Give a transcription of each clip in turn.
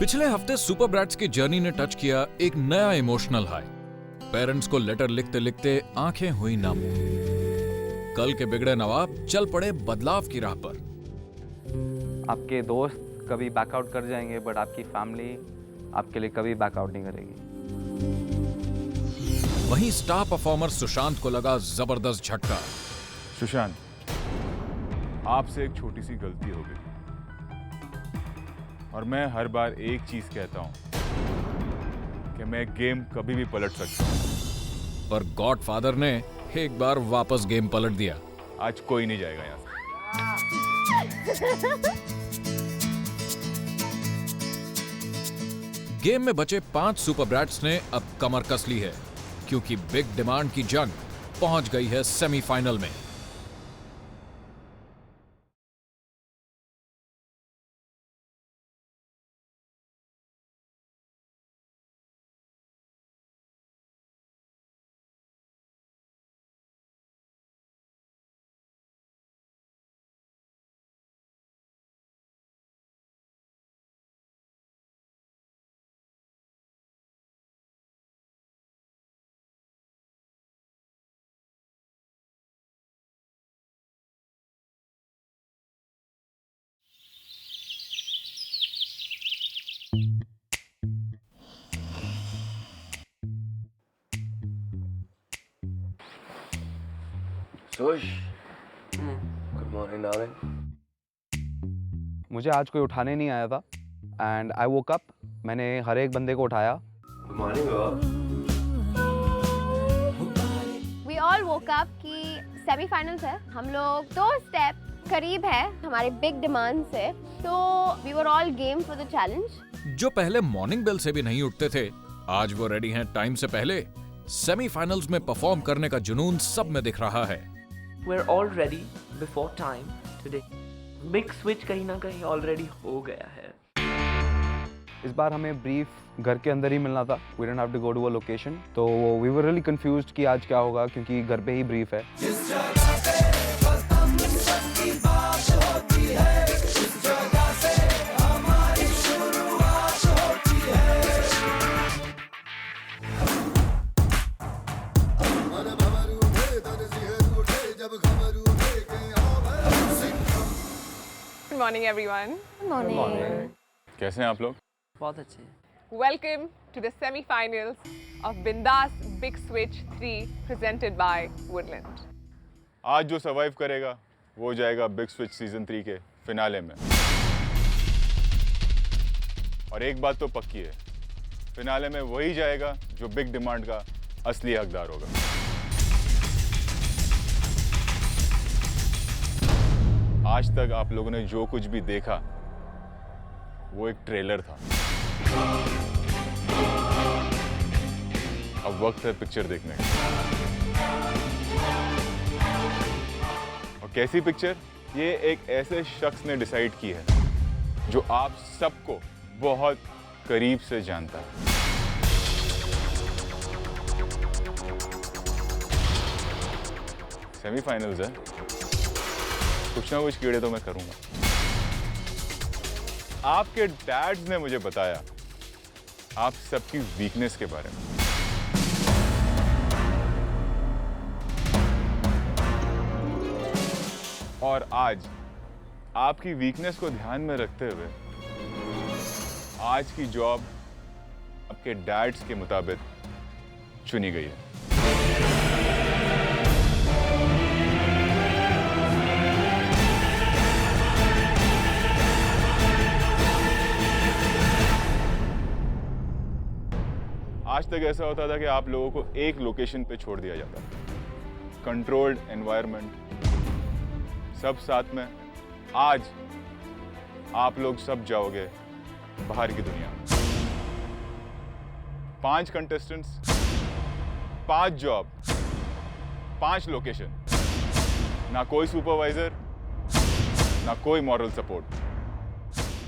पिछले हफ्ते super brats की जर्नी ने टच किया एक नया इमोशनल हाई। पेरेंट्स को लेटर लिखते लिखते आंखें हुई नम। कल के बिगड़े नवाब चल पड़े बदलाव की राह पर। आपके दोस्त कभी बैकआउट कर जाएंगे, बट आपकी फैमिली आपके लिए कभी बैकआउट नहीं करेगी। वहीं स्टार परफॉर्मर सुशांत को लगा जबरदस्त झटका। सुशांत, आपसे एक छोटी सी गलती हो गई और मैं हर बार एक चीज कहता हूं कि मैं गेम कभी भी पलट सकता हूं, पर गॉडफादर ने एक बार वापस गेम पलट दिया। आज कोई नहीं जाएगा यहां से। गेम में बचे 5 सुपर ब्रैट्स ने अब कमर कस ली है, क्योंकि बिग डिमांड की जंग पहुंच गई है सेमीफाइनल में। Sush, good morning, darling. मुझे आज कोई उठाने नहीं आया था एंड आई वोक अप, मैंने हर एक बंदे को उठाया। Good morning, girl. We all woke up कि सेमीफाइनल्स है, हम लोग 2 स्टेप करीब है हमारे बिग डिमांड से, तो we were all game for the challenge. जो पहले मॉर्निंग बेल से भी नहीं उठते थे, आज वो रेडी हैं टाइम से पहले। सेमीफाइनल्स में परफॉर्म करने का जुनून सब में दिख रहा है। We're all ready before time today. Big switch कहीं ना कहीं ऑलरेडी हो गया है। इस बार हमें ब्रीफ घर के अंदर ही मिलना था। We didn't have to go to a location, तो we were really confused कि आज क्या होगा, क्योंकि घर पे ही ब्रीफ है। Good morning, everyone. Good morning. कैसे हैं आप लोग? बहुत अच्छे। Welcome to the semi-finals of Bindas Big Switch 3 presented by Woodland. आज जो सर्वाइव करेगा वो जाएगा बिग स्विच सीजन 3 के फिनाले में। और एक बात तो पक्की है, फिनाले में वही जाएगा जो बिग डिमांड का असली हकदार होगा। आज तक आप लोगों ने जो कुछ भी देखा वो एक ट्रेलर था। अब वक्त है पिक्चर देखने का। और कैसी पिक्चर? ये एक ऐसे शख्स ने डिसाइड की है जो आप सबको बहुत करीब से जानता है। सेमीफाइनल्स है, कुछ ना कुछ कीड़े तो मैं करूंगा। आपके डैड्स ने मुझे बताया आप सबकी वीकनेस के बारे में। और आज आपकी वीकनेस को ध्यान में रखते हुए आज की जॉब आपके डैड्स के मुताबिक चुनी गई है। आज तक ऐसा होता था कि आप लोगों को एक लोकेशन पे छोड़ दिया जाता था, कंट्रोल्ड एनवायरनमेंट, सब साथ में। आज आप लोग सब जाओगे बाहर की दुनिया में। 5 कंटेस्टेंट्स, 5 जॉब, 5 लोकेशन, ना कोई सुपरवाइजर, ना कोई moral support.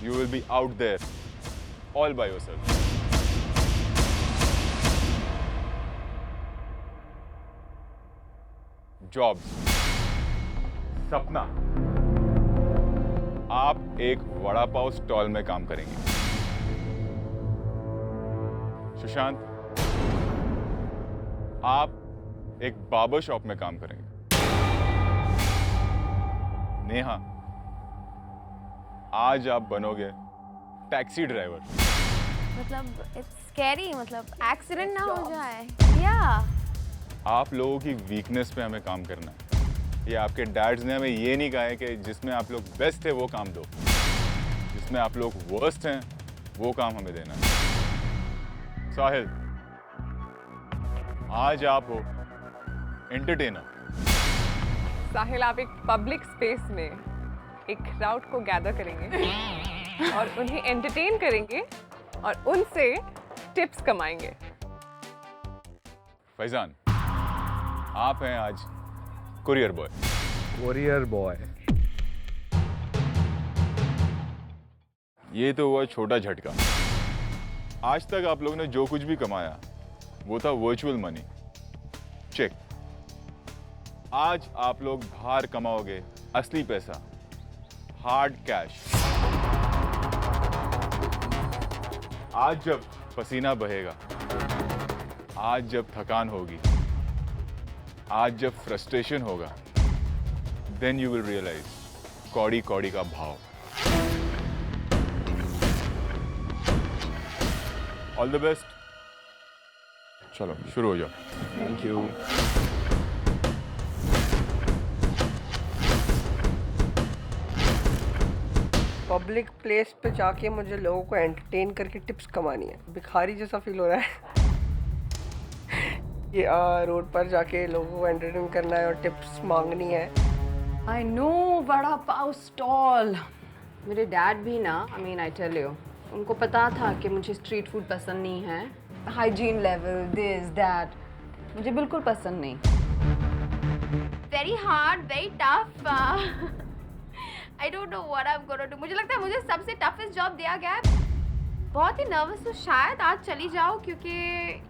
You will be out there all by yourself. Jobs, सपना, आप एक वड़ा पाव स्टॉल में काम करेंगे। सुशांत, आप एक बार्बर शॉप में काम करेंगे। नेहा, आज आप बनोगे टैक्सी ड्राइवर। मतलब इट्स स्कैरी, मतलब एक्सीडेंट ना हो जाए। या आप लोगों की वीकनेस पे हमें काम करना है। ये आपके डैड्स ने हमें ये नहीं कहा है कि जिसमें आप लोग बेस्ट है वो काम दो, जिसमें आप लोग वर्स्ट हैं वो काम हमें देना है। साहिल, आज आप हो एंटरटेनर। साहिल, आप एक पब्लिक स्पेस में एक क्राउड को गैदर करेंगे और उन्हें एंटरटेन करेंगे और उनसे टिप्स कमाएंगे। फैजान, आप हैं आज कुरियर बॉय। Courier boy. ये तो हुआ छोटा झटका। आज तक आप लोगों ने जो कुछ भी कमाया वो था वर्चुअल मनी, चेक। आज आप लोग बाहर कमाओगे असली पैसा, हार्ड कैश। आज जब पसीना बहेगा, आज जब थकान होगी, आज जब फ्रस्ट्रेशन होगा, देन यू विल रियलाइज कौड़ी कौड़ी का भाव। All the best. चलो शुरू हो जाओ। Thank you. पब्लिक प्लेस पे जाके मुझे लोगों को एंटरटेन करके टिप्स कमानी है। भिखारी जैसा फील हो रहा है कि रोड पर जाके लोगों को एंटरटेन करना है और टिप्स मांगनी है। I know, vada pav stall. मेरे डैड भी ना, I mean I tell you, उनको पता था कि मुझे स्ट्रीट फूड पसंद नहीं है। हाइजीन लेवल, दिस दैट, मुझे बिल्कुल पसंद नहीं। Very hard, very tough. I don't know what I am gonna do. मुझे लगता है मुझे सबसे टफेस्ट जॉब दिया गया है। बहुत ही नर्वस हूँ, शायद आज चली जाऊँ क्योंकि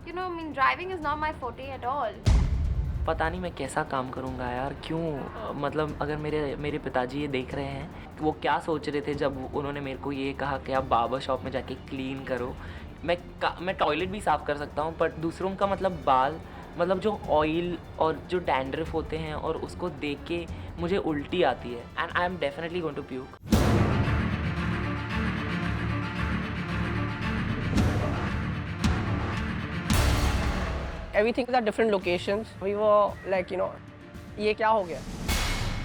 you know mean driving is not my forte at all. पता नहीं मैं कैसा काम करूँगा यार। क्यों, मतलब अगर मेरे पिताजी ये देख रहे हैं, वो क्या सोच रहे थे जब उन्होंने मेरे को ये कहा कि आप बार्बर शॉप में जाके क्लीन करो। मैं टॉयलेट भी साफ़ कर सकता हूँ, बट दूसरों का मतलब बाल, मतलब जो ऑयल और जो डैंड्रफ होते हैं, और उसको देख के मुझे उल्टी आती है and I am definitely going to puke. Everything was at different locations. We were like, you know, ये क्या हो गया?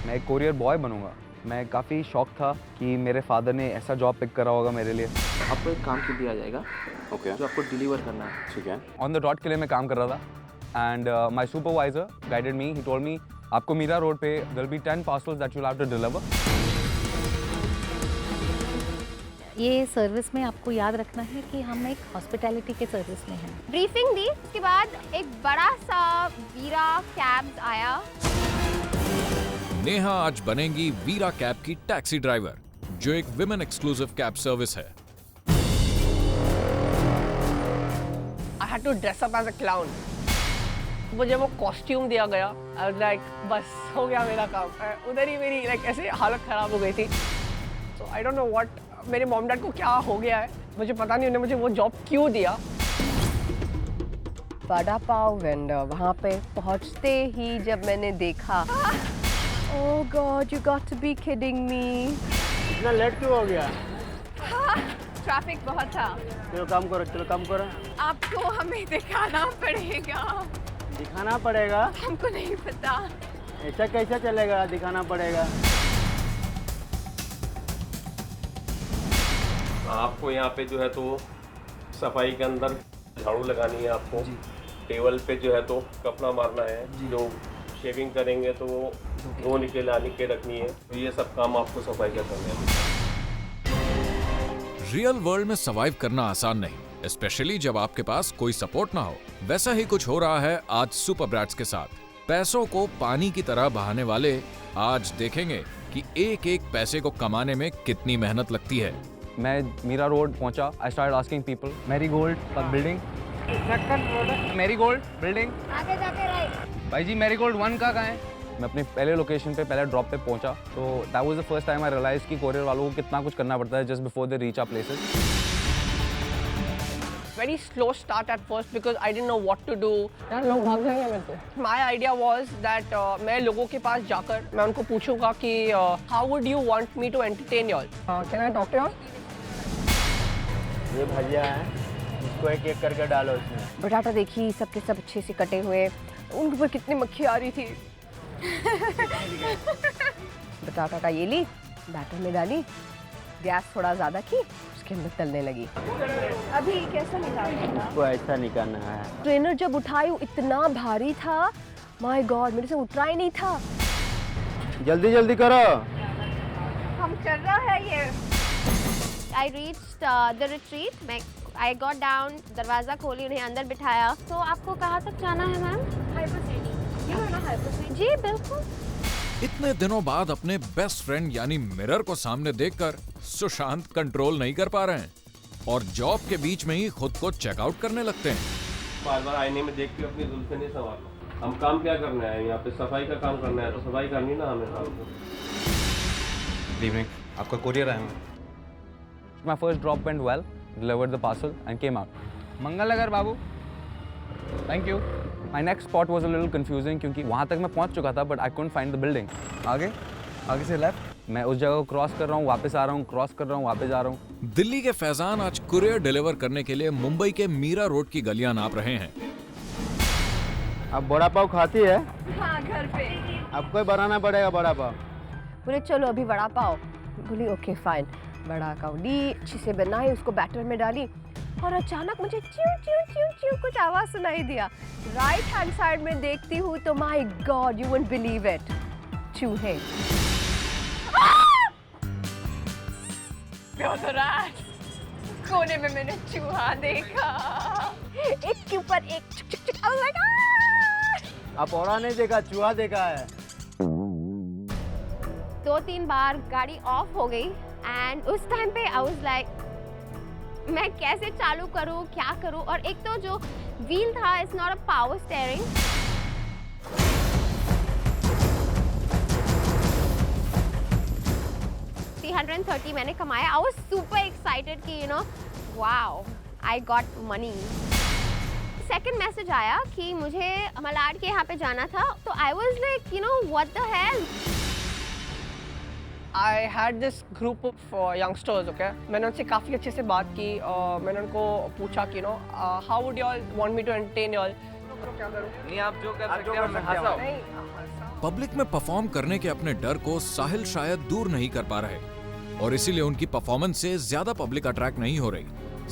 मैं एक कोरियर बॉय बनूंगा। मैं काफ़ी शॉक था कि मेरे फादर ने ऐसा जॉब पिक करा होगा मेरे लिए। आपको एक काम के दिया जाएगा, ओके, जो आपको डिलीवर करना है। ठीक है। ऑन द डॉट के लिए मैं काम कर रहा था and my supervisor guided me. He told me आपको मीरा रोड पे there will be 10 parcels that you will have to deliver. ये सर्विस में आपको याद रखना है कि हम एक हॉस्पिटैलिटी के सर्विस में हैं। ब्रीफिंग दी, उसके बाद एक बड़ा सा वीरा कैब्स आया। नेहा आज बनेंगी वीरा कैब की टैक्सी ड्राइवर, जो एक विमेन एक्सक्लूसिव कैब सर्विस है। I had to dress up as a clown. मुझे वो कॉस्ट्यूम दिया गया। I was like, बस हो गया मेरा काम। उधर ही मेरी like ऐसे हालत खराब हो गई थी। So I don't know what, मेरे मॉम डैड को क्या हो गया है, मुझे पता नहीं उन्होंने मुझे वो जॉब क्यों दिया। वड़ा पाव वेंडर, वहाँ पे पहुँचते ही जब मैंने देखा, oh god, you got to be kidding me. इतना लेट क्यों हो गया? ट्रैफिक बहुत था। चलो काम करो। आपको हमें दिखाना पड़ेगा। दिखाना पड़ेगा? हमको नहीं पता। ऐसा कैसे चलेगा, दिखाना पड़ेगा? आपको यहाँ पे जो है तो सफाई के अंदर झाड़ू लगानी है, आपको टेबल पे जो है तो कपड़ा मारना है, जो शेविंग करेंगे तो वो धोने के लाने के रखनी है, तो ये सब काम आपको सफाई का करना है। रियल वर्ल्ड में सर्वाइव करना आसान नहीं, स्पेशली जब आपके पास कोई सपोर्ट ना हो। वैसा ही कुछ हो रहा है आज सुपर ब्रैट्स के साथ। पैसों को पानी की तरह बहाने वाले आज देखेंगे कि एक एक पैसे को कमाने में कितनी मेहनत लगती है। मैं मीरा रोड पहुंचा। I started asking people, marigold building, marigold building, आगे जाके राइट। भाई जी मैरीगोल्ड 1 का कहाँ है? मैं अपनी पहले लोकेशन पे, पहले ड्रॉप पे पहुंचा। तो that was the first time I realise कि कोरियर वालों को कितना कुछ करना पड़ता है just before they reach our places. very slow start at first because I didn't know what to do. यार लोग भाग जाएंगे मेरे से. My idea was that मैं लोगों के पास जाकर मैं उनको पूछूंगा कि how would you want me to entertain y'all? Can I talk to y'all? ये भजिया है, इसको एक एक करके डालो इसमें. बटाटा देखी सबके सब अच्छे से कटे हुए, उनके ऊपर कितनी मक्खी आ रही थी. बटाटा का ये ली, बैटर में डाली, गैस थोड़ा ज़्यादा की, उसके अंदर तलने लगी. अभी कैसा निकालना था? इसको ऐसा निकालना है. ट्रेनर जब उठाई वो इतना भारी था, माय गॉड मेरे से उठा ही नहीं था. जल्दी जल्दी करो. हम कर रहा है ये. I reached the retreat. I got down, दरवाज़ा खोली, उन्हें अंदर बिठाया. तो आपको कहाँ तक जाना है मैम? हाइपोसेडी. जी बिल्कुल. इतने दिनों बाद अपने बेस्ट फ्रेंड यानी मिरर को सामने देखकर सुशांत कंट्रोल नहीं कर पा रहे हैं और जॉब के बीच में ही खुद को चेकआउट करने लगते हैं. बार बार आईने में देख के अपनी जुल्फे नहीं संवारना. हम काम क्या करना है यहाँ पे? सफाई का काम करना है तो सफाई करनी ना हमें काम को. Good evening. आपका कोरियर आया है. My first drop went well, delivered the parcel and came out. Mangalnagar Babu. Thank you. My next spot was a little confusing क्योंकि वहाँ तक मैं पहुँच चुका था but I couldn't find the building. आगे से लेफ्ट. मैं उस जगह को क्रॉस कर रहा हूँ, वापस आ रहा हूँ, क्रॉस कर रहा हूँ, वापस आ रहा हूँ. दिल्ली के फैजान आज कुरियर डिलीवर करने के लिए मुंबई के मीरा रोड की गलियां नाप रहे हैं. आप बड़ा पाव खाती है? हाँ घर पे. आपको ही बनाना पड़ेगा बड़ा पाव. बोले चलो अभी वड़ा पाव. बोली ओके फाइन. बड़ा पाव ली, अच्छी से बनाई, उसको बैटर में डाली और अचानक मुझे च्यू च्यू च्यू च्यू कुछ आवाज सुनाई दिया. राइट हैंड साइड में देखती हूँ तो my God you won't believe it, चूहे. कोने में मैंने चूहा देखा, एक के ऊपर एक. I was like, आप औरा नहीं देखा, चूहा देखा है. 2-3 बार गाड़ी ऑफ हो गई एंड उस टाइम पे आई वाज लाइक मैं कैसे चालू करूँ, क्या करूँ. और एक तो जो व्हील था it's not a power steering. 330 मैंने कमाया. आई वाज सुपर एक्साइटेड कि you no wow I got money. Second message आया कि मुझे मलाड के यहाँ पे जाना था. तो I was like you know what the hell. I had this group of youngsters, okay? मैंने उनसे काफ़ी अच्छे से बात की और मैंने उनको पूछा कि how would you all want me to entertain you all? क्या करूँ? नहीं आप जो कर सकते हो मैं हंसाऊँ. पब्लिक में परफॉर्म करने के अपने डर को साहिल शायद दूर नहीं कर पा रहे और इसीलिए उनकी परफॉर्मेंस से ज्यादा पब्लिक अट्रैक्ट नहीं हो रही.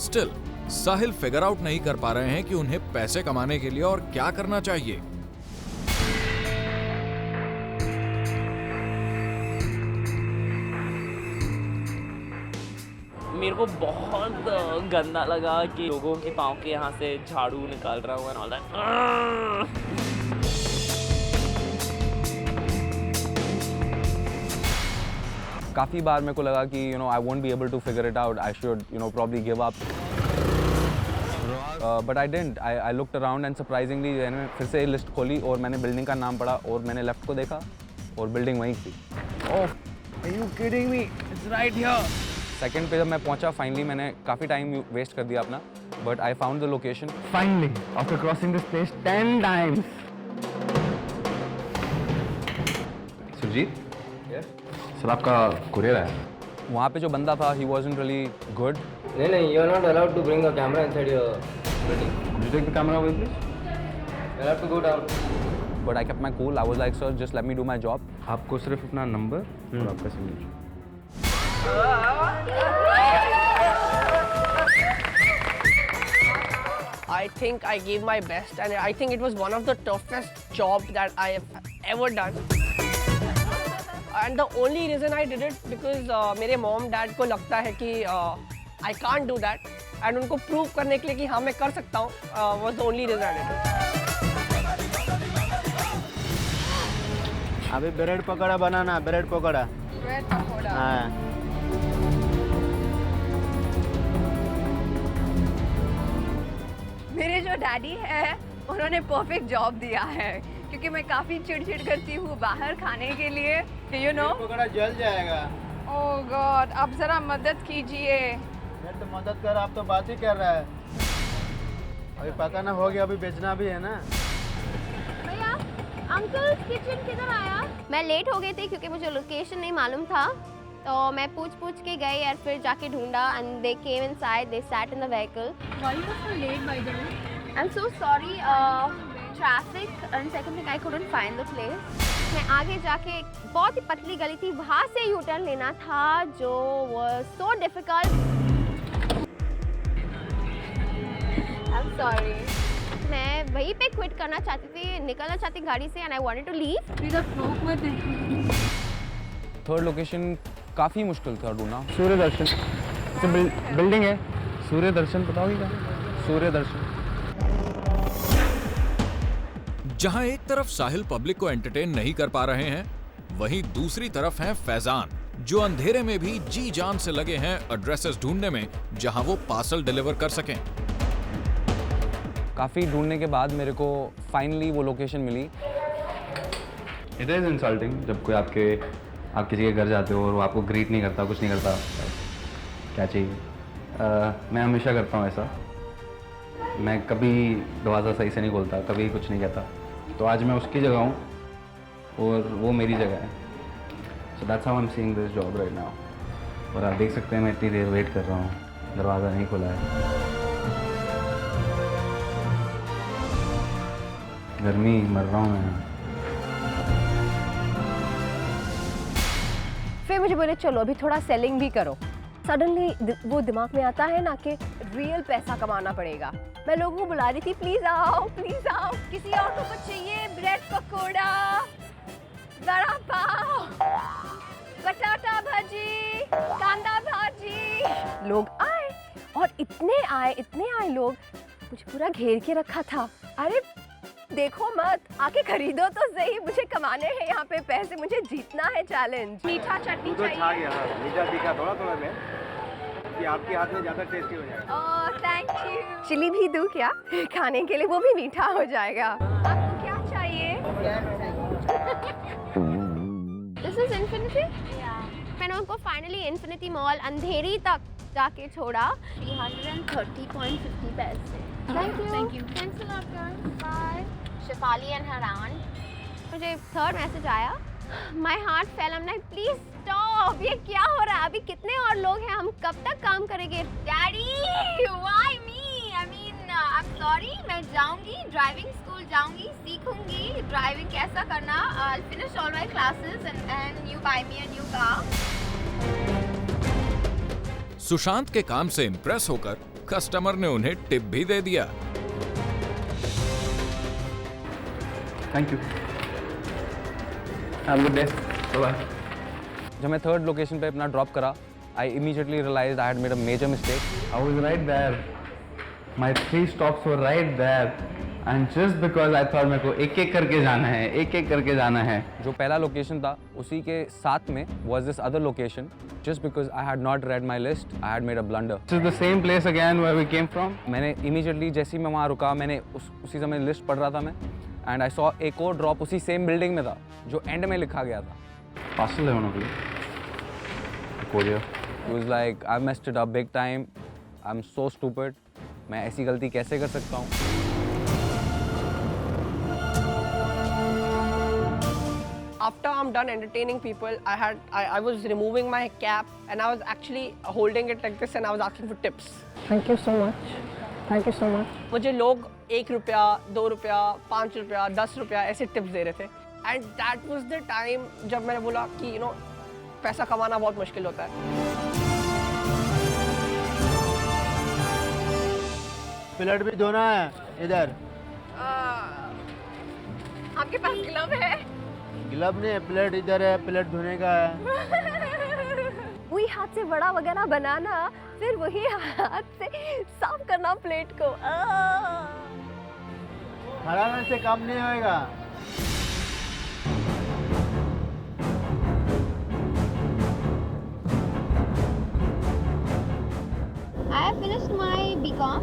स्टिल साहिल फिगर आउट नहीं कर पा रहे हैं कि उन्हें पैसे कमाने के लिए और क्या करना चाहिए. मेरे को बहुत गंदा लगा कि लोगों के पाँव के यहाँ से झाड़ू निकाल रहा हूँ and all that. काफ़ी बार मेरे को लगा कि you know I won't be able to figure it out. I should you know probably give up. But I didn't. I looked around and surprisingly मैंने फिर से लिस्ट खोली और मैंने बिल्डिंग का नाम पढ़ा और मैंने लेफ्ट को देखा और बिल्डिंग वहीं थी. Oh are you kidding me? It's right here. Second पे जब मैं पहुंचा फाइनली मैंने काफ़ी टाइम वेस्ट कर दिया अपना but I found the location finally after crossing this place 10 times. Surjeet. Sir आपका कुरियर आया. वहाँ पे जो बंदा था ही वाज़न्ट रियली गुड. नहीं you are not allowed to bring a camera inside your building. Could you take the camera away please? You have to go down. But I kept my cool. I was like sir just let me do my job. आपको सिर्फ अपना number और आपका signature. I think I gave my best and I think it was one of the toughest job that I have ever done. And the only reason I did it because मेरे mom dad को लगता है कि I can't do that and उनको prove करने के लिए कि हाँ मैं कर सकता हूँ was the only reason I did it. अभी ब्रेड पकौड़ा बनाना. ब्रेड पकौड़ा. ब्रेड पकौड़ा. हाँ. मेरे जो डैडी है उन्होंने परफेक्ट जॉब दिया है क्योंकि मैं काफ़ी चिड़चिड़ करती हूँ बाहर खाने के लिए. यू नो पकौड़ा जल जाएगा. ओह गॉड अब ज़रा मदद कीजिए. मैं तो मदद कर, आप तो बात ही कर रहा है. अभी पकाना हो गया, अभी बेचना भी है ना। भैया अंकल किचन किधर आया? मैं लेट हो गई थी क्योंकि मुझे लोकेशन नहीं मालूम था, तो मैं पूछ के गई और फिर जाके ढूंढा and they came inside, they sat in the vehicle. Why you so let by the way? I am so sorry, traffic and second thing I couldn't find the place. मैं आगे जाके बहुत ही पतली गली थी, वहाँ से यू टर्न लेना था जो was so difficult. I am sorry, मैं वहीं पे क्विट करना चाहती थी, निकलना चाहती गाड़ी से and I wanted to leave. Third location काफ़ी मुश्किल था ढूंढना। सूर्य दर्शन बिल्डिंग है, सूर्य दर्शन बताओगे क्या? सूर्य दर्शन। जहां एक तरफ साहिल पब्लिक को एंटरटेन नहीं कर पा रहे हैं, वहीं दूसरी तरफ हैं फैजान, जो अंधेरे में भी जी जान से लगे हैं एड्रेसेस ढूंढने में जहां वो पार्सल डिलीवर कर सकें। काफ़ी ढूंढने के बाद मेरे को फाइनली वो लोकेशन मिली। इट इज़ इंसल्टिंग जब कोई आप किसी के घर जाते हो और वो आपको ग्रीट नहीं करता, कुछ नहीं करता, क्या चाहिए। मैं हमेशा करता हूँ ऐसा, मैं कभी दरवाज़ा सही से नहीं खोलता, कभी कुछ नहीं कहता। तो आज मैं उसकी जगह हूँ और वो मेरी जगह है। So that's how I am seeing this job right now. और आप देख सकते हैं मैं इतनी देर वेट कर रहा हूँ, दरवाज़ा नहीं खुला है, गर्मी मर रहा हूँ मैं। फिर मुझे बोले चलो अभी थोड़ा सेलिंग भी करो। सडनली वो दिमाग में आता है ना कि रियल पैसा कमाना पड़ेगा। मैं लोगों को बुला रही थी, प्लीज आओ, किसी और को कुछ चाहिए, ब्रेड पकौड़ा, वड़ा पाव, बटाटा भाजी, कांदा भाजी। लोग आए और इतने आए लोग, मुझे पूरा घेर के रखा था। अरे देखो मत, आके खरीदो तो सही, मुझे कमाने हैं यहाँ पे पैसे, मुझे जीतना है चैलेंज। मीठा चटनी तो छा चाहिए। गया, मीठा तीखा थोड़ा में कि आपके हाथ में ज़्यादा टेस्टी हो जाएगा। Oh thank you. चिली भी दूँ क्या खाने के लिए? वो भी मीठा हो जाएगा। आपको क्या चाहिए? This is infinity. मैंने उनको फाइनली इन्फिनिटी मॉल अंधेरी तक जाके छोड़ा। 330.50 पैसे। Thank you. Thanks a lot guys. Bye. Shefali and her aunt. मुझे थर्ड मैसेज आया, my heart fail. I am like please stop, ये क्या हो रहा है? अभी कितने और लोग हैं, हम कब तक काम करेंगे? Daddy why me? I mean I am sorry, मैं जाऊंगी ड्राइविंग स्कूल, जाऊंगी, सीखूंगी ड्राइविंग कैसा करना। I will finish all my classes and you buy me a new car. Sushant के काम से इंप्रेस होकर कस्टमर ने उन्हें टिप भी दे दिया। Thank you, have a good day, bye. जब मैं थर्ड लोकेशन पे अपना ड्रॉप करा, I immediately realised I had made a major mistake. I was right there. My 3 stops were right there. And just because I thought मेरे को एक-एक करके जाना है, जो पहला लोकेशन था उसी के साथ में was this other location. Just because I had not read my list, I had made a blunder. This is the same place again where we came from. मैंने immediately जैसे ही मैं वहाँ रुका, मैंने उसी समय लिस्ट पढ़ रहा था मैं, and I saw एक और ड्रॉप उसी सेम बिल्डिंग में था जो एंड में लिखा गया था। पार्सल है उन्होंने courier. It was like I messed it up big time. I'm so stupid. मैं ऐसी गलती कैसे कर सकता हूँ? After I'm done entertaining people, I was removing my cap and I was actually holding it like this and I was asking for tips. Thank you so much. Thank you so much. मुझे लोग 1 रुपया, 2 रुपया, 5 रुपया, 10 रुपया ऐसे tips दे रहे थे। And that was the time जब मैंने बोला कि you know पैसा कमाना बहुत मुश्किल होता है। प्लेट भी धोना है इधर। आपके पास ग्लव है? ग्लव नहीं है, प्लेट इधर है, प्लेट धोने का है। वही हाथ से वड़ा वगैरह बनाना, फिर वही हाथ से साफ करना प्लेट को। खड़ा रहने से काम नहीं होएगा। I have finished my BCom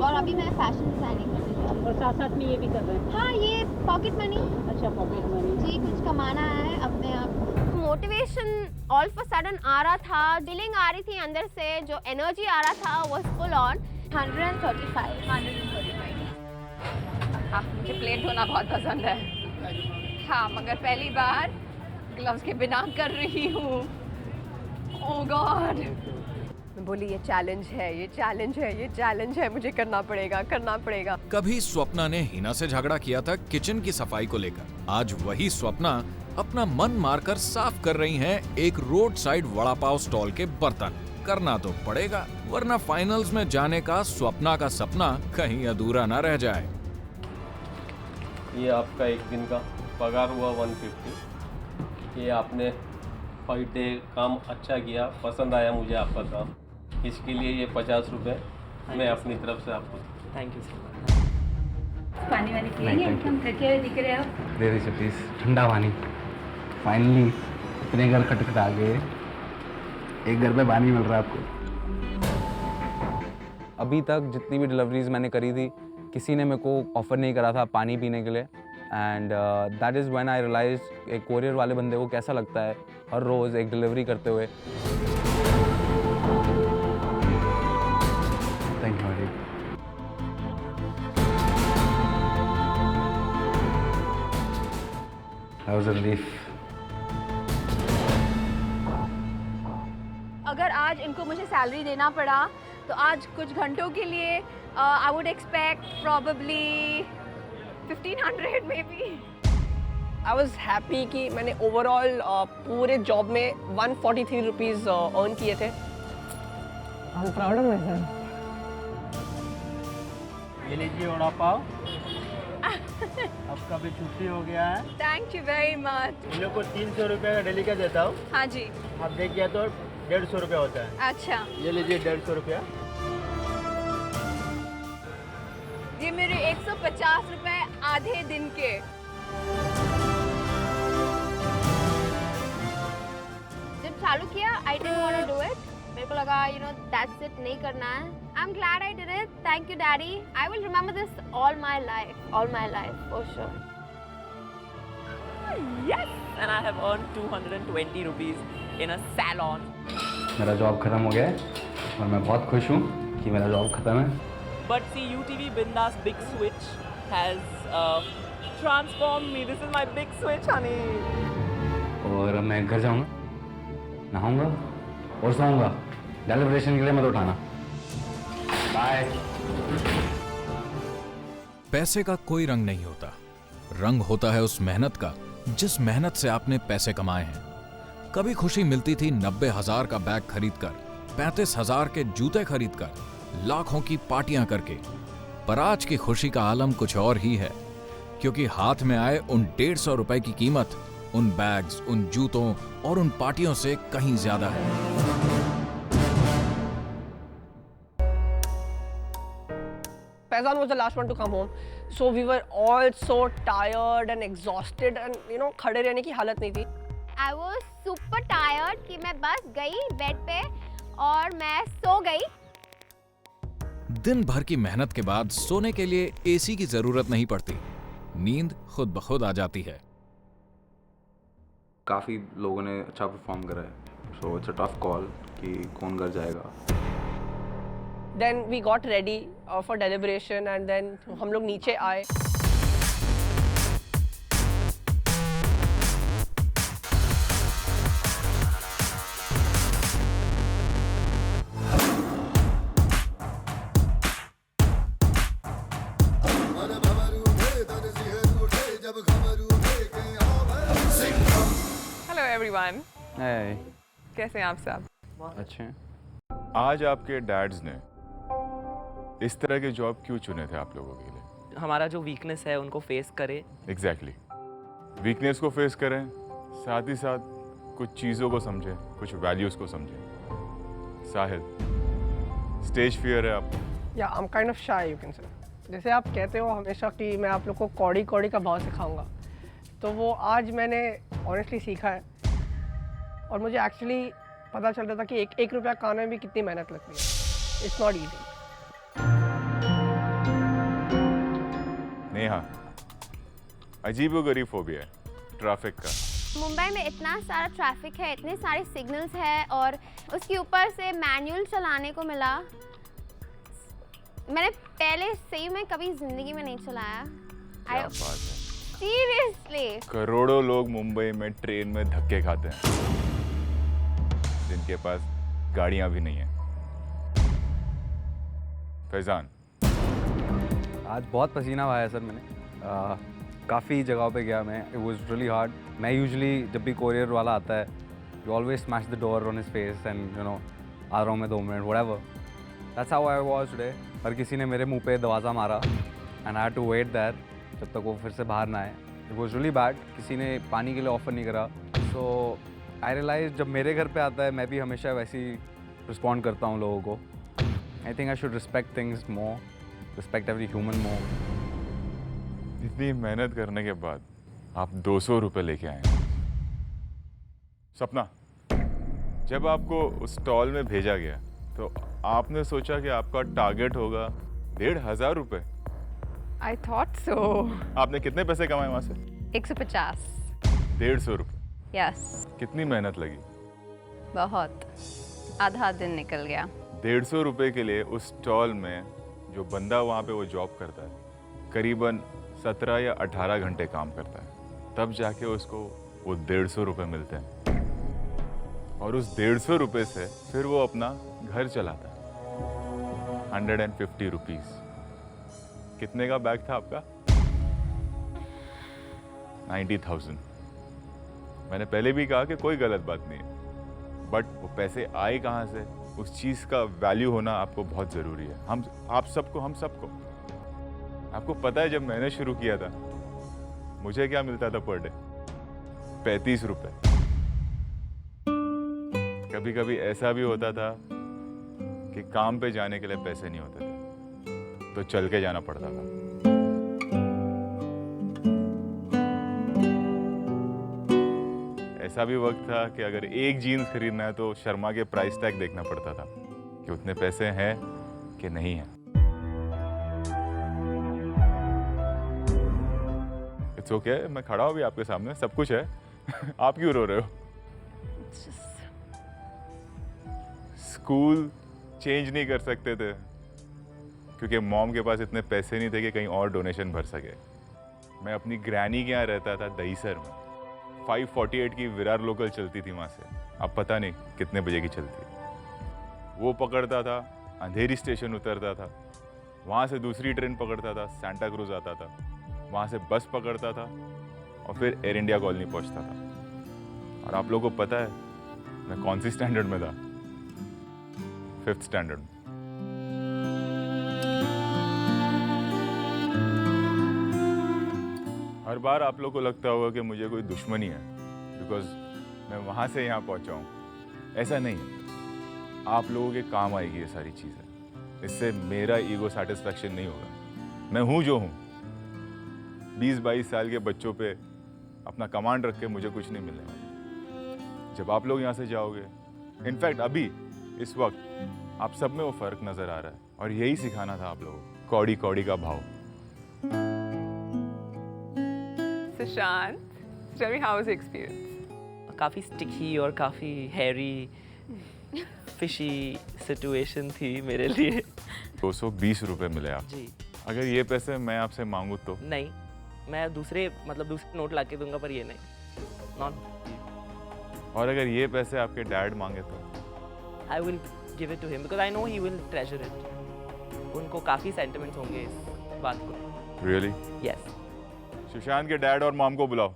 और अभी मैं फैशन डिजाइनिंग कर रही हूँ। और साथ साथ में ये भी कर रहे हैं? हाँ, ये पॉकेट मनी। अच्छा, पॉकेट मनी जी, कुछ कमाना है अपने आप। Motivation all of a sudden आ रहा था, फीलिंग आ रही थी अंदर से, जो एनर्जी आ रहा था वो फुल ऑन। 135 हाँ, मुझे प्लेट धोना बहुत पसंद है। हाँ, मगर पहली बार ग्लव्स के बिना कर रही हूँ। ओह गॉड। मैं बोली ये चैलेंज है, ये चैलेंज है, ये चैलेंज है, मुझे करना पड़ेगा, करना पड़ेगा। कभी स्वप्ना ने हिना से झगड़ा किया था किचन की सफाई को लेकर। आज वही स्वप्ना अपना मन मारकर साफ कर रही हैं एक road side vada pav stall के बर्तन। करना तो पड़ेगा, वरना फाइनल्स में जाने का स्वप्ना का सपना कहीं अधूरा ना रह जाए। ये आपका एक दिन का पगार हुआ 150। ये आपने 5 डे काम अच्छा किया, पसंद आया मुझे आपका काम, इसके लिए ये 50 रुपये मैं अपनी तरफ से आपको। Thank you so much. पानी वानी पिएंगे? हम थके हुए दिख रहे हो। दे दीजिए प्लीज़, ठंडा पानी। फाइनली इतने घर खटखटा गए, एक घर पे पानी मिल रहा है आपको। अभी तक जितनी भी डिलीवरीज मैंने करी थी, किसी ने मेरे को ऑफ़र नहीं करा था पानी पीने के लिए। And that is when I realise एक कोरियर वाले बंदे को कैसा लगता है हर रोज़ एक डिलीवरी करते हुए। Thank you Hari. That was a relief. अगर आज इनको मुझे सैलरी देना पड़ा तो आज कुछ घंटों के लिए I would expect probably 1500 may be. I was happy कि मैंने ओवरऑल पूरे जॉब में 143 रुपीज़ अर्न किए थे। I am proud of my self. ये लीजिए वड़ा पाव, आपका भी छुट्टी हो गया है। Thank you very much. इन लोग को 300 रुपये का डेली का देता हूँ। हाँ जी। आप देख गया तो 150 रुपया होता है। अच्छा, ये लीजिए 150 रुपया। ये मेरे 150 रुपए आधे दिन के। जब चालू किया I didn't want to do it. मेरे को लगा दैट्स इट, नहीं करना है। I am glad I did it. Thank you daddy. I will remember this all my life for sure. Yes, and I have earned 220 rupees in a salon. मेरा job खत्म हो गया है और मैं बहुत खुश हूँ कि मेरा जॉब खत्म है। But see, UTV Bindas Big Switch has transformed me. This is my big switch, honey. और अब मैं घर जाऊँगा, नहाऊँगा और सोऊंगा। डेलिब्रेशन के लिए मत उठाना। बाय। पैसे का कोई रंग नहीं होता, रंग होता है उस मेहनत का जिस मेहनत से आपने पैसे कमाए हैं। कभी खुशी मिलती थी 90,000 का बैग खरीदकर, 35,000 के जूते खरीदकर, लाखों की पार्टियां करके। पर आज की खुशी का आलम कुछ और ही है, क्योंकि हाथ में आए उन 150 रुपए की कीमत उन बैग्स, उन जूतों और उन पार्टियों से कहीं ज्यादा है। Faizan was the last one to come home, so we were all so tired and exhausted, and खड़े रहने की हालत नहीं थी। I was super tired कि मैं बस गई बेड पे और मैं सो गई। दिन भर की मेहनत के बाद सोने के लिए एसी की जरूरत नहीं पड़ती, नींद खुद ब खुद आ जाती है। काफ़ी लोगों ने अच्छा परफॉर्म करा है, so it's a tough call कि कौन घर जाएगा। Then we got ready for deliberation, and then हम लोग नीचे आए। Hello everyone. Hey, कैसे हैं आप सब? अच्छे हैं। आज आपके डैड्स ने इस तरह के जॉब क्यों चुने थे आप लोगों के लिए? हमारा जो वीकनेस है उनको फेस करे। एग्जैक्टली, वीकनेस को फेस करें, साथ ही साथ कुछ चीज़ों को समझें, कुछ वैल्यूज़ को समझें। साहिल, स्टेज फियर है आपको? या I am kind of shy, you can say. जैसे आप कहते हो हमेशा कि मैं आप लोग को कौड़ी कौड़ी का भाव सिखाऊंगा, तो वो आज मैंने ऑनेस्टली सीखा है। और मुझे एक्चुअली पता चल रहा था कि एक रुपया कमाने में भी कितनी मेहनत लगती है। It's not easy. नेहा, अजीबोगरीब फोबिया है ट्रैफिक का। मुंबई में इतना सारा ट्रैफिक है, इतने सारे सिग्नल्स है और उसके ऊपर से मैनुअल चलाने को मिला। मैंने पहले सही में कभी ज़िंदगी में नहीं चलाया। क्या बात है। Seriously. करोड़ों लोग मुंबई में ट्रेन में धक्के खाते हैं जिनके पास गाड़ियां भी नहीं है। फैजान, आज बहुत पसीना आया सर मैंने। काफ़ी जगहों पे गया मैं। It was really hard. मैं यूजुअली जब भी कोरियर वाला आता है, you always smash the door on his face and you know आ रहा हूँ मैं 2 minute whatever. That's how I was today. पर किसी ने मेरे मुंह पे दरवाज़ा मारा and I had to wait there जब तक वो फिर से बाहर ना आए। It was really bad. किसी ने पानी के लिए ऑफ़र नहीं करा। सो आई रियलाइज जब मेरे घर पे आता है मैं भी हमेशा वैसे ही रिस्पॉन्ड करता हूँ लोगों को। I think I should respect things more, respect every human more. इतनी मेहनत करने के बाद आप 200 रुपये लेके आए हैं। सपना, जब आपको उस स्टॉल में भेजा गया तो आपने सोचा कि आपका टारगेट होगा 1,500 रुपये? I thought so. आपने कितने पैसे कमाए वहाँ से? 150. 150 रुपये? Yes. कितनी मेहनत लगी? बहुत। आधा दिन निकल गया। 150 रुपये के लिए उस स्टॉल में जो बंदा वहाँ पे वो जॉब करता है करीबन 17 या 18 घंटे काम करता है, तब जाके उसको वो 150 रुपये मिलते हैं। और उस 150 रुपये से फिर वो अपना घर चलाता है। 150 रुपीज़। कितने का बैग था आपका? 90,000। मैंने पहले भी कहा कि कोई गलत बात नहीं है, बट वो पैसे आए कहाँ से, उस चीज़ का वैल्यू होना आपको बहुत ज़रूरी है। हम सबको आपको पता है जब मैंने शुरू किया था मुझे क्या मिलता था पर डे? 35 रुपये। कभी कभी ऐसा भी होता था कि काम पे जाने के लिए पैसे नहीं होते थे तो चल के जाना पड़ता था। ऐसा भी वक्त था कि अगर एक जीन्स खरीदना है तो शर्मा के प्राइस टैग देखना पड़ता था कि उतने पैसे हैं कि नहीं है। इट्स ओके, मैं खड़ा हूँ भी आपके सामने, सब कुछ है। आप क्यों रो रहे हो? स्कूल चेंज नहीं कर सकते थे क्योंकि मॉम के पास इतने पैसे नहीं थे कि कहीं और डोनेशन भर सके। मैं अपनी ग्रैनी के यहाँ रहता था दहीसर में। 548 की विरार लोकल चलती थी वहाँ से, अब पता नहीं कितने बजे की चलती। वो पकड़ता था, अंधेरी स्टेशन उतरता था, वहाँ से दूसरी ट्रेन पकड़ता था, सांता क्रूज आता था, वहाँ से बस पकड़ता था और फिर एयर इंडिया कॉलोनी पहुँचता था। और आप लोगों को पता है मैं कौन सी स्टैंडर्ड में था? 5th स्टैंडर्ड में। हर बार आप लोगों को लगता होगा कि मुझे कोई दुश्मनी है बिकॉज मैं वहाँ से यहाँ पहुँचा हूँ। ऐसा नहीं है, आप लोगों के काम आएगी ये सारी चीज़ें। इससे मेरा ईगो सेटिस्फैक्शन नहीं होगा। मैं हूँ जो हूँ। 20-22 साल के बच्चों पे अपना कमांड रख के मुझे कुछ नहीं मिलने वाला। जब आप लोग यहाँ से जाओगे, इनफैक्ट अभी इस वक्त आप सब में वो फ़र्क नज़र आ रहा है और यही सिखाना था आप लोगों को, कौड़ी कौड़ी का भाव। Sushant, tell me how was the experience? काफ़ी स्टिकी और काफ़ी हैरी फिशी सिचुएशन थी मेरे लिए। 220 रुपये मिले आप जी। अगर ये पैसे मैं आपसे मांगूँ तो? नहीं, मैं दूसरे नोट ला के दूंगा, पर ये नहीं। नॉट। और अगर ये पैसे आपके डैड मांगे तो? I will give it to him because I know he will treasure it. उनको काफ़ी सेंटिमेंट्स होंगे इस बात को। रियली? यस। सुशांत के डैड और मॉम को बुलाओ।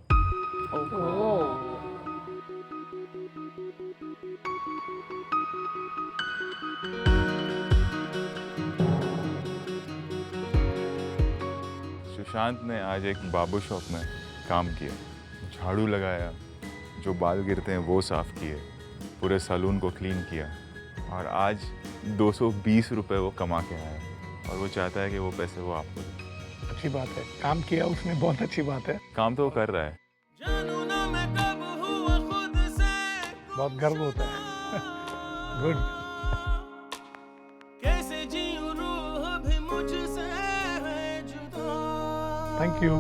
सुशांत ने आज एक बाबू शॉप में काम किया, झाड़ू लगाया, जो बाल गिरते हैं वो साफ किए, पूरे सैलून को क्लीन किया और आज 220 रुपये वो कमा के आया और वो चाहता है कि वो पैसे वो आपको दे। अच्छी बात है, काम किया उसने, बहुत अच्छी बात है। काम तो वो कर रहा है। बहुत गर्व होता है। गुड। Thank you.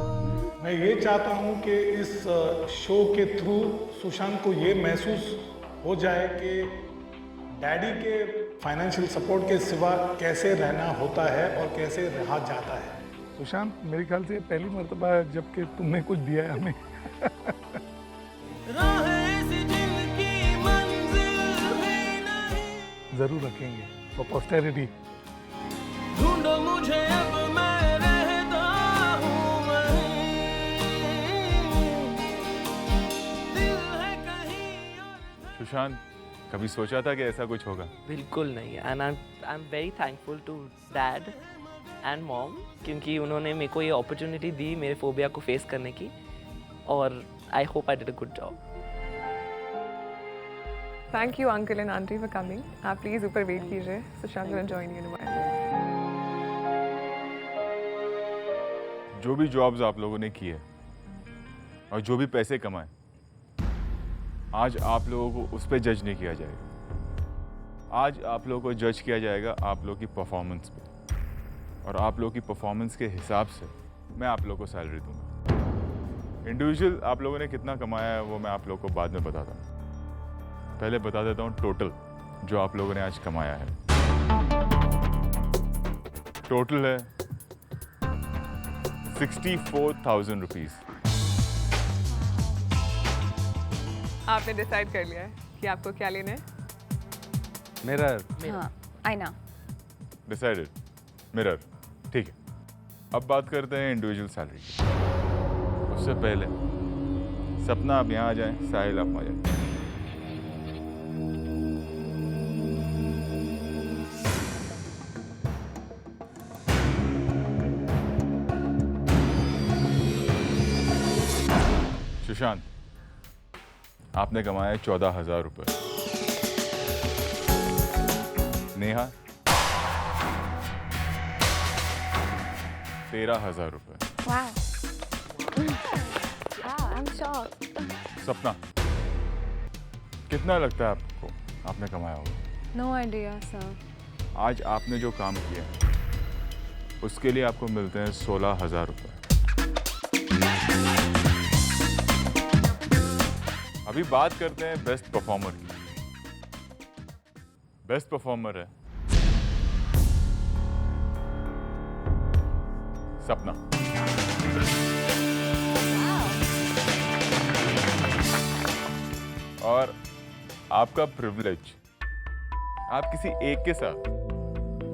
मैं ये चाहता हूँ कि इस शो के थ्रू सुशांत को ये महसूस हो जाए कि डैडी के फाइनेंशियल सपोर्ट के सिवा कैसे रहना होता है और कैसे रहा जाता है। सुशांत मेरे ख्याल से पहली मर्तबा है जबकि तुमने कुछ दिया है हमें। जरूर रखेंगे फॉर पोस्टेरिटी। ढूंढो मुझे अब मैं रहता हूँ वहीं, दिल है कहीं। सुशांत, कभी सोचा था कि ऐसा कुछ होगा? बिल्कुल नहीं। And I am very thankful to dad and mom, क्योंकि उन्होंने मेरे को ये अपॉर्चुनिटी दी मेरे फोबिया को फेस करने की, और I hope I did a good job. Thank you uncle and aunty for coming. आप प्लीज ऊपर वेट कीजिए, Sushant will join you in a while. जो भी जॉब्स आप लोगों ने किए और जो भी पैसे कमाए, आज आप लोगों को उस पर जज नहीं किया जाएगा। आज आप लोगों को जज किया जाएगा आप लोगों की परफॉर्मेंस पे, और आप लोगों की परफॉर्मेंस के हिसाब से मैं आप लोगों को सैलरी दूंगा। इंडिविजुअल आप लोगों ने कितना कमाया है वो मैं आप लोगों को बाद में बताता हूँ। पहले बता देता हूँ टोटल जो आप लोगों ने आज कमाया है। टोटल है 64,000 रुपीज़। आपने डिसाइड कर लिया है कि आपको क्या लेना है? मिरर। हाँ, आईना। Decided, mirror. ठीक है, अब बात करते हैं इंडिविजुअल सैलरी की। उससे पहले सपना आप यहाँ आ जाएं, साहिल आप आ जाएं। सुशांत, आपने कमाया 14,000 रुपये। नेहा 13,000 रुपये। Wow. Wow, I'm shocked. सपना, कितना लगता है आपको आपने कमाया होगा? No idea, sir. आज आपने जो काम किया उसके लिए आपको मिलते हैं 16,000 रुपये। अभी बात करते हैं बेस्ट परफॉर्मर की। बेस्ट परफॉर्मर है सपना। और आपका प्रिविलेज, आप किसी एक के साथ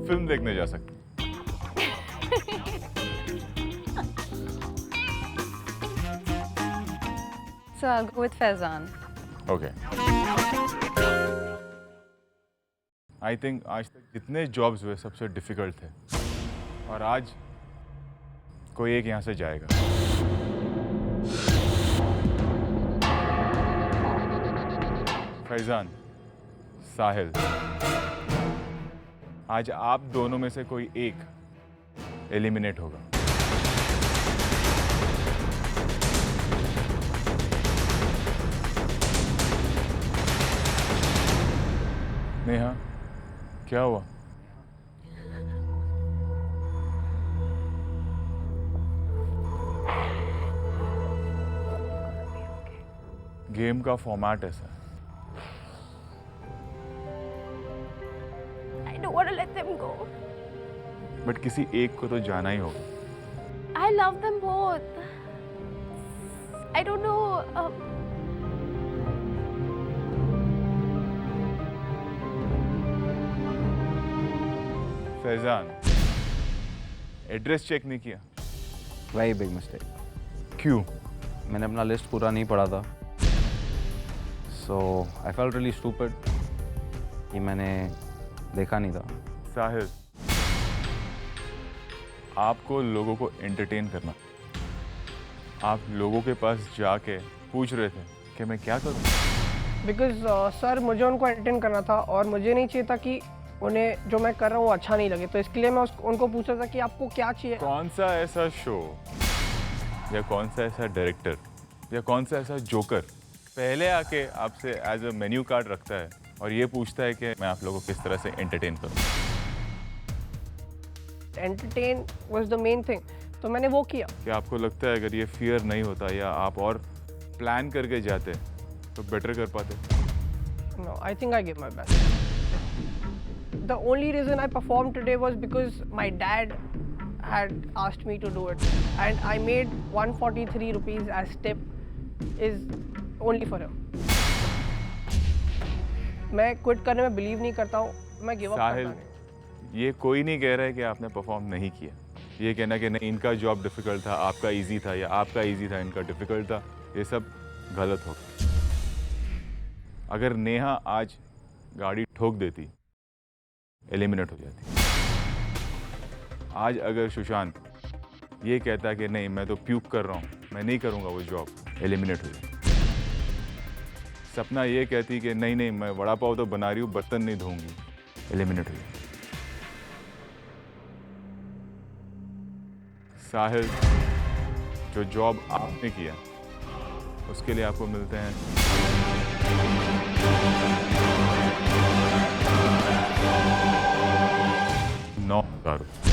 फिल्म देखने जा सकते हैं। So I'll go with Faizan. Okay. I think आज तक जितने जॉब्स हुए सबसे डिफिकल्ट थे, और आज कोई एक यहाँ से जाएगा। फैजान, साहिल, आज आप दोनों में से कोई एक एलिमिनेट होगा। नेहा, क्या हुआ? गेम का फॉर्मेट ऐसा है। I don't want to let them go. But किसी एक को तो जाना ही होगा। I love them both. I don't know. Faizan, address check नहीं किया? वही बिग मिस्टेक। क्यों? मैंने अपना लिस्ट पूरा नहीं पढ़ा था, सो आई फेल्ट रियली स्टूपिड कि मैंने देखा नहीं था। साहिल, आपको लोगों को एंटरटेन करना, आप लोगों के पास जाके पूछ रहे थे कि मैं क्या करूं? बिकॉज सर मुझे उनको एंटरटेन करना था, और मुझे नहीं चाहिए था कि उन्हें जो मैं कर रहा हूँ वो अच्छा नहीं लगे, तो इसके लिए मैं उनको पूछा था कि आपको क्या चाहिए। कौन सा ऐसा शो या कौन सा ऐसा डायरेक्टर या कौन सा ऐसा जोकर पहले आके आपसे एज अ मेन्यू कार्ड रखता है और ये पूछता है कि मैं आप लोगों को किस तरह से एंटरटेन करूं? Entertain was the main thing, तो मैंने वो किया। क्या आपको लगता है अगर ये फियर नहीं होता या आप और प्लान करके जाते तो बेटर कर पाते? No, I think I gave my best. The only reason I performed today was because my dad had asked me to do it, and I made 143 rupees as tip is only for him. मैं quit करने में believe नहीं करता हूँ, मैं give up करता साहिल, नहीं। ये कोई नहीं कह रहा है कि आपने परफॉर्म नहीं किया। ये कहना कि नहीं इनका जॉब डिफ़िकल्ट था, आपका इजी था, या आपका इजी था, इनका डिफ़िकल्ट था, ये सब गलत हो गया। अगर नेहा आज गाड़ी ठोक देती, एलिमिनेट हो जाती। आज अगर सुशांत ये कहता कि नहीं मैं तो प्यूक कर रहा हूँ, मैं नहीं करूँगा वो जॉब, एलिमिनेट हो जाती। सपना ये कहती कि नहीं नहीं मैं वड़ा पाव तो बना रही हूँ, बर्तन नहीं धोऊंगी, एलिमिनेट हो जाती। साहिल, जो जॉब आपने किया उसके लिए आपको मिलते हैं 9,000 रुपये।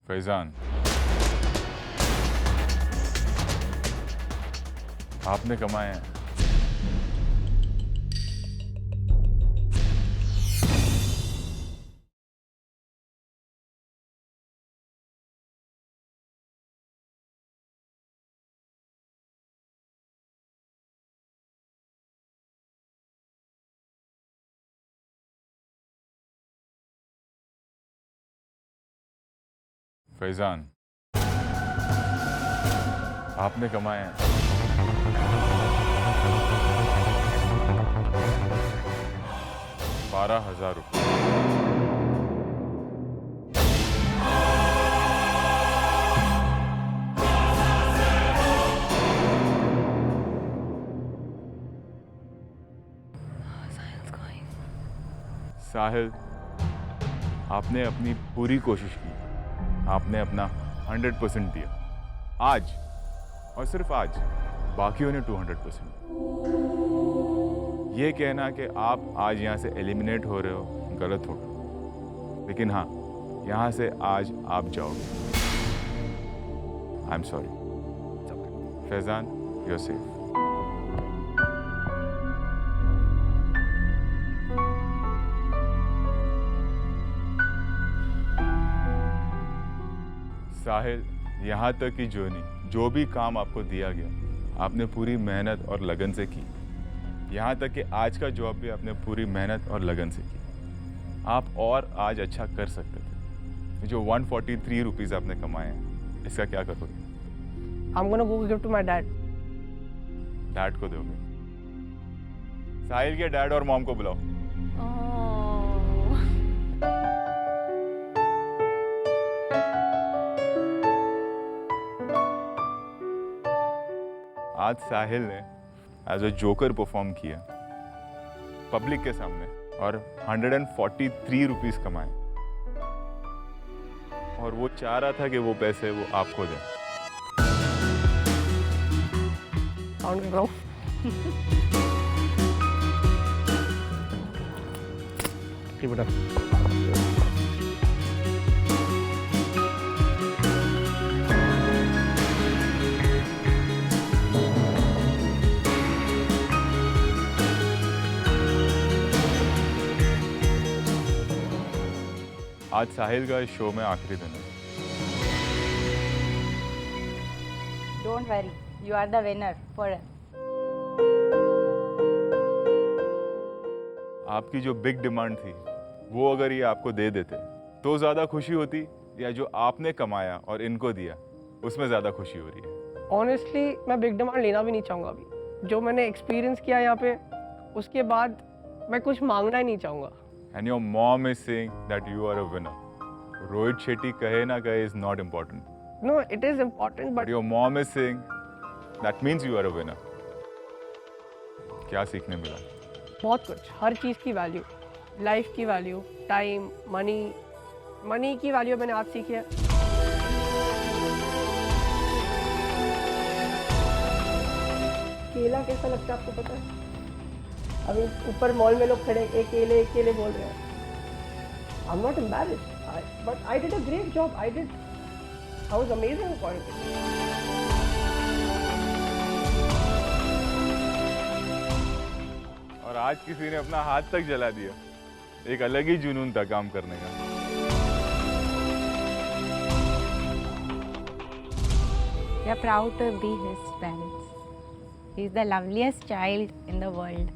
फैजान, आपने कमाए हैं फैजान, आपने कमाए हैं 12,000 रुपये। साहिल, आपने अपनी पूरी कोशिश की, आपने अपना 100% दिया आज, और सिर्फ आज, बाकियों ने 200%। ये कहना कि आप आज यहाँ से एलिमिनेट हो रहे हो गलत होगा, लेकिन हाँ, यहाँ से आज आप जाओगे। I am sorry. Faizan, you are safe. Sahil, यहाँ तक की जर्नी, जो भी काम आपको दिया गया, आपने पूरी मेहनत और लगन से की। यहाँ तक कि आज का जॉब भी आपने पूरी मेहनत और लगन से की। आप और आज अच्छा कर सकते थे। जो 143 रुपीज़ आपने कमाए हैं, इसका क्या करोगे? I'm gonna go give to my dad. Dad को दोगे? साहिल के डैड और मॉम को बुलाओ। आज साहिल ने एज अ जोकर परफॉर्म किया पब्लिक के सामने और 143 रुपीस कमाए, और वो चाह रहा था कि वो पैसे वो आपको दें। Sound कर रहा हूँ। Keep it up. आज साहिल का इस शो में आखिरी दिन है। Don't worry, you are the winner forever. आपकी जो बिग डिमांड थी, वो अगर ये आपको दे देते तो ज़्यादा खुशी होती, या जो आपने कमाया और इनको दिया उसमें ज़्यादा खुशी हो रही है? Honestly, मैं बिग डिमांड लेना भी नहीं चाहूँगा अभी। जो मैंने एक्सपीरियंस किया यहाँ पे, उसके बाद मैं कुछ मांगना ही नहीं चाहूँगा। And your mom is saying that you are a winner. Rohit Shetty kahe na kahe is not important. No, it is important, but your mom is saying that means you are a winner. क्या सीखने मिला? बहुत कुछ, हर चीज़ की value, life की value, time, money की value मैंने आज सीखी है। अकेला कैसा लगता है आपको पता है? अभी ऊपर मॉल में लोग खड़े अकेले अकेले बोल रहे हैं. I am not embarrassed, but I did a great job. I was amazing according to me. और आज किसी ने अपना हाथ तक जला दिया. एक अलग ही जुनून था काम करने का. We are proud to be his parents. He is the loveliest child in the world.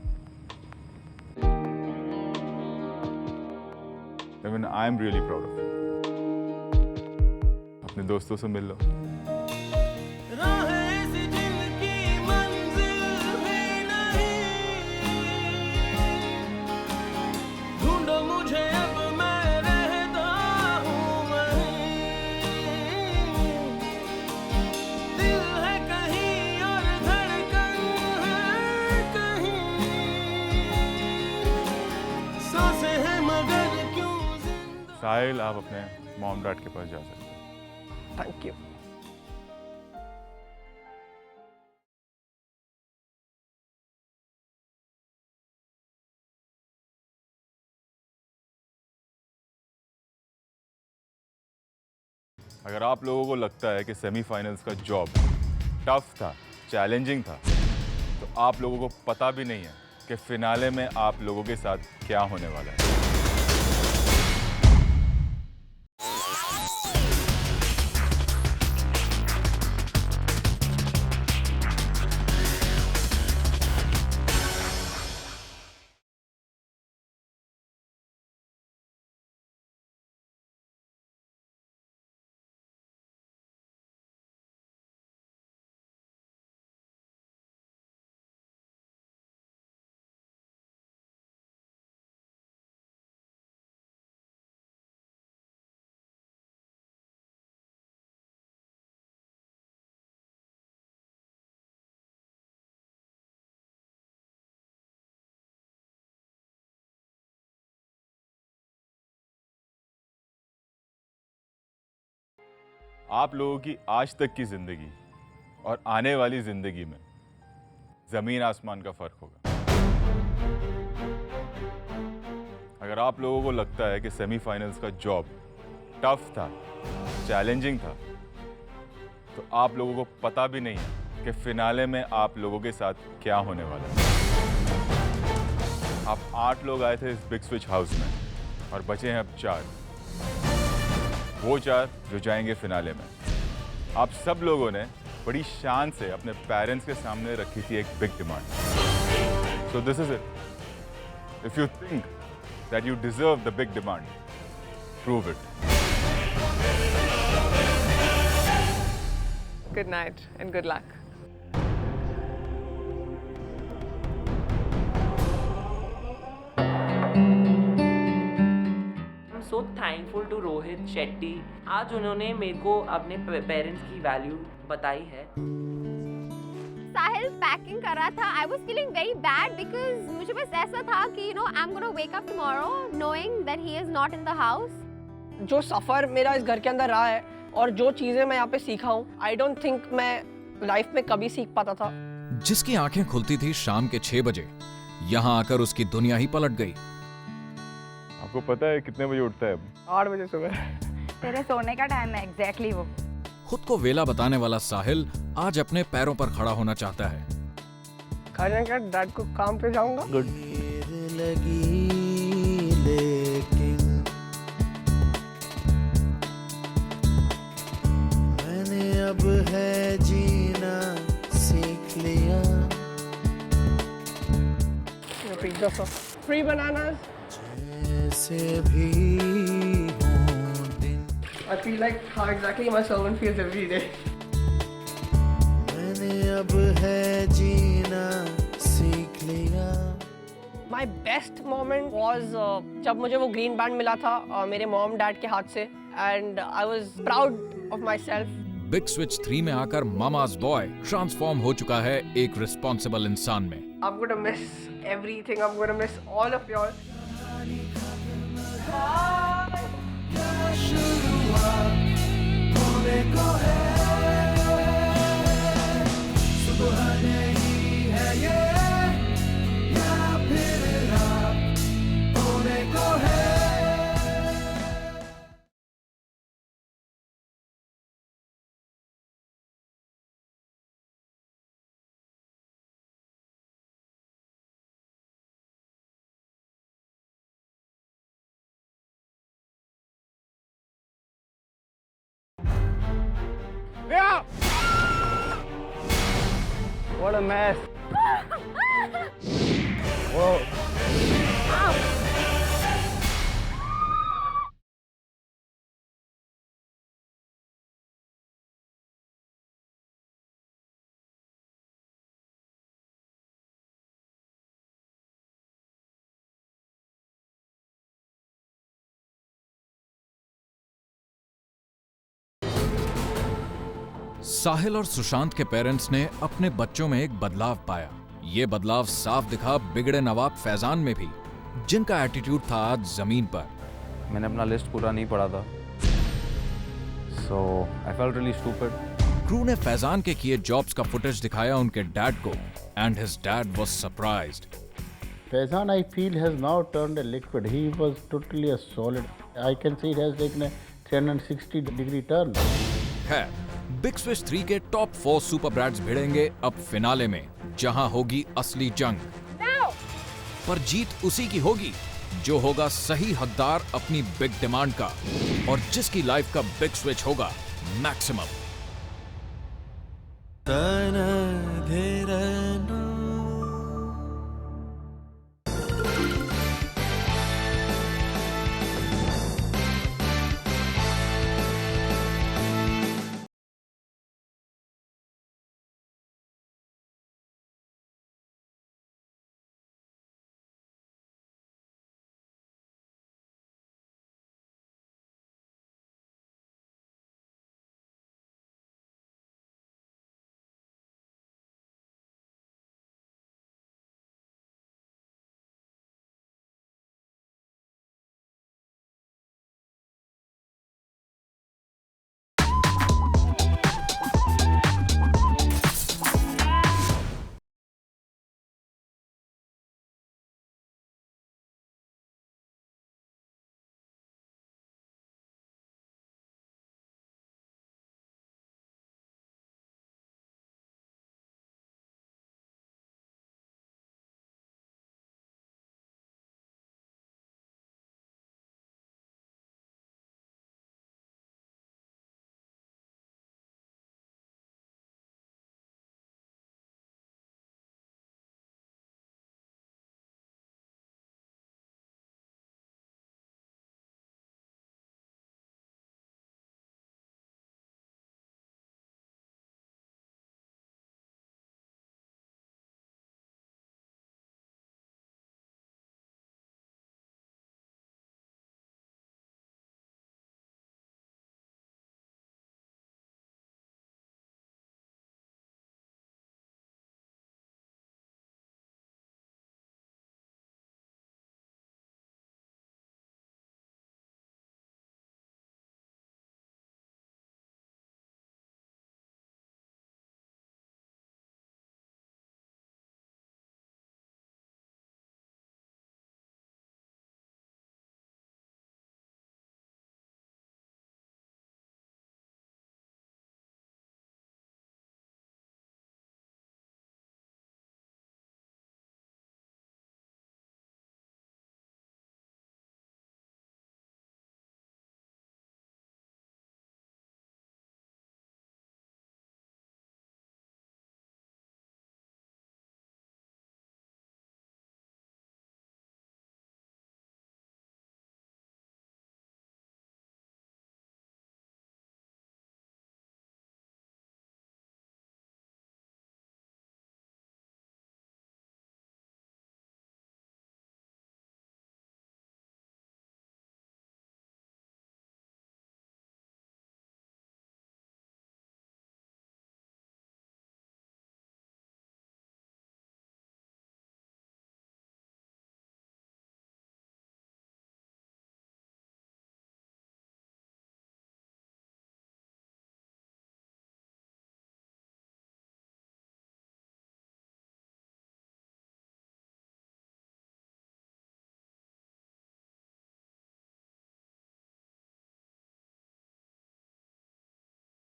I mean, I am really proud of you. अपने दोस्तों से मिल लो. साहिल, आप अपने मॉम डैड के पास जा सकते हैं. Thank you. अगर आप लोगों को लगता है कि सेमीफाइनल्स का जॉब टफ था, चैलेंजिंग था, तो आप लोगों को पता भी नहीं है कि फिनाले में आप लोगों के साथ क्या होने वाला है. आप लोगों की आज तक की जिंदगी और आने वाली जिंदगी में जमीन आसमान का फर्क होगा. अगर आप लोगों को लगता है कि सेमीफाइनल्स का जॉब टफ था, चैलेंजिंग था, तो आप लोगों को पता भी नहीं है कि फिनाले में आप लोगों के साथ क्या होने वाला है. आप 8 लोग आए थे इस बिग स्विच हाउस में और बचे हैं अब 4. वो 4 जो जाएंगे फिनाले में. आप सब लोगों ने बड़ी शान से अपने पेरेंट्स के सामने रखी थी एक big demand. So this is it. If you think that you deserve the big demand, prove it. Good night and good luck. So thankful to Rohit Shetty. आज उन्होंने मेरे को अपने पेरेंट्स की वैल्यू बताई है. साहिल पैकिंग कर रहा था. I was feeling very bad because मुझे बस ऐसा था कि I am gonna wake up tomorrow knowing that he is not in the house. जो सफ़र मेरा इस घर के अंदर रहा है और जो चीज़ें मैं यहाँ पे सीखा हूँ, आई डोंट थिंक मैं लाइफ में कभी सीख पाता था. जिसकी आंखें खुलती थी शाम के 6 बजे, यहाँ आकर उसकी दुनिया ही पलट गई. आपको पता है कितने बजे उठता है अब? 8 बजे सुबह. तेरे सोने का टाइम है एग्जैक्टली वो. खुद को वेला बताने वाला साहिल आज अपने पैरों पर खड़ा होना चाहता है. खाने का डैड को काम पे जाऊंगा. गुड. लगी लेकिन मैंने अब है जीना सीख लिया. पिज्जा सा फ्री बनानास. जैसे भी हो दिन. I feel like how exactly my servant feels every day. मैंने अब है जीना सीख लिया. My best moment was जब मुझे वो ग्रीन बैंड मिला था मेरे मॉम डैड के हाथ से, and I was proud of myself. Big switch 3 में आकर मामा's बॉय ट्रांसफॉर्म हो चुका है एक रिस्पॉन्सिबल इंसान में. I'm gonna miss everything. I'm gonna miss all of y'all. होने को है, सुबह नहीं है What a mess. Whoa. साहिल और सुशांत के पेरेंट्स ने अपने बच्चों में एक बदलाव पाया। ये बदलाव साफ दिखा बिगड़े नवाब फैजान में भी, जिनका एटीट्यूड था आज जमीन पर। मैंने अपना लिस्ट पूरा नहीं पढ़ा था, so I felt really stupid. Crew ने फैजान के किए जॉब्स का फुटेज दिखाया उनके डैड को, and his dad was surprised. Faizan, I feel, has now turned a liquid. He was totally a solid. I can see it has taken a 360-degree turn. खैर, big switch 3 के top 4 super braids भिड़ेंगे अब finale में, जहां होगी असली जंग। पर जीत उसी की होगी जो होगा सही हकदार अपनी बिग डिमांड का, और जिसकी लाइफ का बिग स्विच होगा मैक्सिमम।